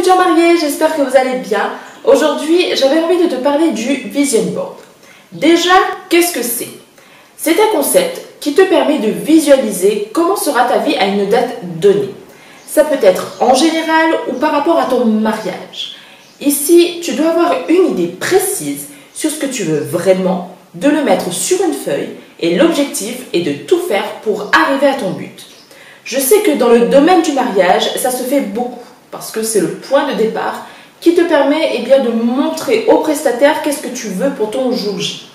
futurs mariés, j'espère que vous allez bien. Aujourd'hui, j'avais envie de te parler du Vision Board. Déjà, qu'est-ce que c'est? C'est un concept qui te permet de visualiser comment sera ta vie à une date donnée. Ça peut être en général ou par rapport à ton mariage. Ici, tu dois avoir une idée précise sur ce que tu veux vraiment, de le mettre sur une feuille et l'objectif est de tout faire pour arriver à ton but. Je sais que dans le domaine du mariage, ça se fait beaucoup parce que c'est le point de départ qui te permet de montrer au prestataire qu'est-ce que tu veux pour ton jour J.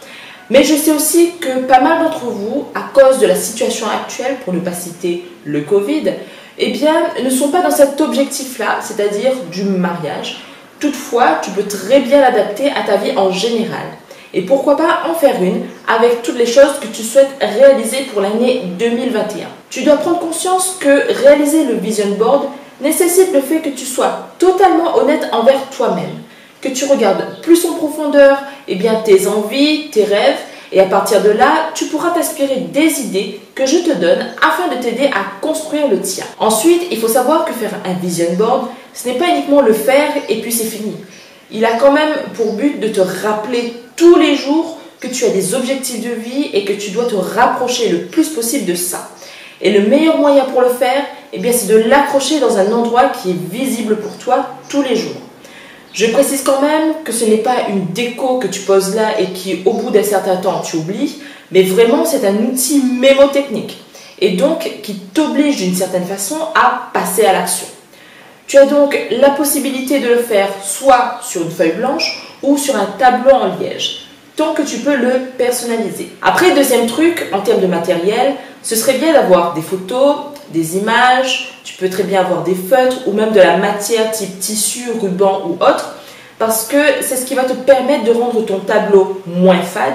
Mais je sais aussi que pas mal d'entre vous, à cause de la situation actuelle, pour ne pas citer le Covid, ne sont pas dans cet objectif-là, c'est-à-dire du mariage. Toutefois, tu peux très bien l'adapter à ta vie en général. Et pourquoi pas en faire une avec toutes les choses que tu souhaites réaliser pour l'année 2021. Tu dois prendre conscience que réaliser le Vision Board nécessite le fait que tu sois totalement honnête envers toi-même, que tu regardes plus en profondeur tes envies, tes rêves, et à partir de là, tu pourras t'inspirer des idées que je te donne afin de t'aider à construire le tien. Ensuite, il faut savoir que faire un Vision Board, ce n'est pas uniquement le faire et puis c'est fini. Il a quand même pour but de te rappeler tous les jours que tu as des objectifs de vie et que tu dois te rapprocher le plus possible de ça. Et le meilleur moyen pour le faire, c'est de l'accrocher dans un endroit qui est visible pour toi tous les jours. Je précise quand même que ce n'est pas une déco que tu poses là et qui, au bout d'un certain temps, tu oublies, mais vraiment c'est un outil mémotechnique et donc qui t'oblige d'une certaine façon à passer à l'action. Tu as donc la possibilité de le faire soit sur une feuille blanche ou sur un tableau en liège, tant que tu peux le personnaliser. Après, deuxième truc, en termes de matériel, ce serait bien d'avoir des photos, des images, tu peux très bien avoir des feutres ou même de la matière type tissu, ruban ou autre, parce que c'est ce qui va te permettre de rendre ton tableau moins fade,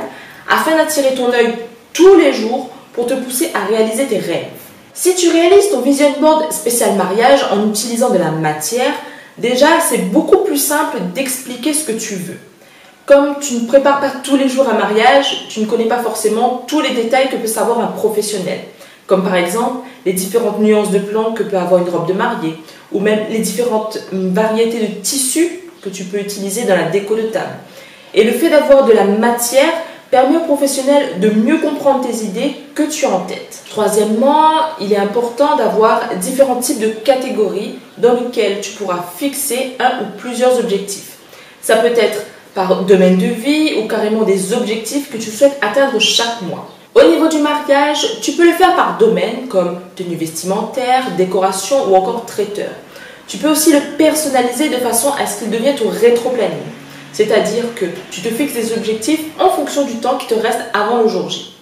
afin d'attirer ton œil tous les jours pour te pousser à réaliser tes rêves. Si tu réalises ton Vision Board spécial mariage en utilisant de la matière, déjà c'est beaucoup plus simple d'expliquer ce que tu veux. Comme tu ne prépares pas tous les jours un mariage, tu ne connais pas forcément tous les détails que peut savoir un professionnel. Comme par exemple les différentes nuances de plan que peut avoir une robe de mariée, ou même les différentes variétés de tissus que tu peux utiliser dans la déco de table. Et le fait d'avoir de la matière permet aux professionnels de mieux comprendre tes idées que tu as en tête. Troisièmement, il est important d'avoir différents types de catégories dans lesquelles tu pourras fixer un ou plusieurs objectifs. Ça peut être par domaine de vie ou carrément des objectifs que tu souhaites atteindre chaque mois. Au niveau du mariage, tu peux le faire par domaine comme tenue vestimentaire, décoration ou encore traiteur. Tu peux aussi le personnaliser de façon à ce qu'il devienne ton rétro-planning. C'est-à-dire que tu te fixes des objectifs en fonction du temps qui te reste avant le jour J.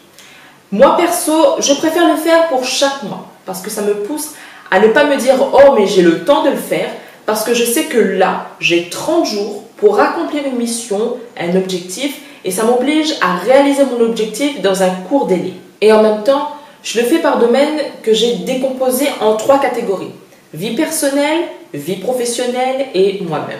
Moi perso, je préfère le faire pour chaque mois parce que ça me pousse à ne pas me dire « Oh mais j'ai le temps de le faire » parce que je sais que là, j'ai 30 jours pour accomplir une mission, un objectif et ça m'oblige à réaliser mon objectif dans un court délai. Et en même temps, je le fais par domaine que j'ai décomposé en 3 catégories. Vie personnelle, vie professionnelle et moi-même.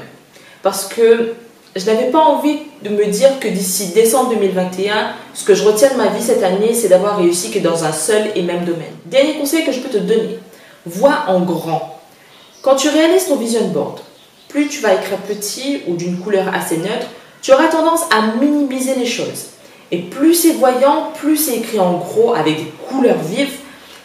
Parce que je n'avais pas envie de me dire que d'ici décembre 2021, ce que je retiens de ma vie cette année, c'est d'avoir réussi que dans un seul et même domaine. Dernier conseil que je peux te donner, vois en grand. Quand tu réalises ton Vision Board, plus tu vas écrire petit ou d'une couleur assez neutre, tu auras tendance à minimiser les choses. Et plus c'est voyant, plus c'est écrit en gros avec des couleurs vives,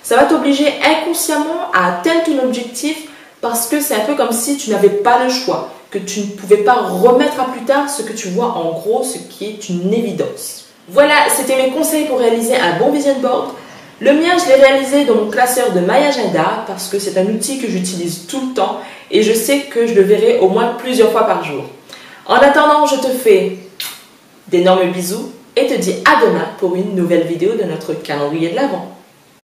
ça va t'obliger inconsciemment à atteindre ton objectif parce que c'est un peu comme si tu n'avais pas le choix, que tu ne pouvais pas remettre à plus tard ce que tu vois en gros, ce qui est une évidence. Voilà, c'était mes conseils pour réaliser un bon Vision Board. Le mien, je l'ai réalisé dans mon classeur de My Agenda parce que c'est un outil que j'utilise tout le temps et je sais que je le verrai au moins plusieurs fois par jour. En attendant, je te fais d'énormes bisous et te dis à demain pour une nouvelle vidéo de notre calendrier de l'Avent.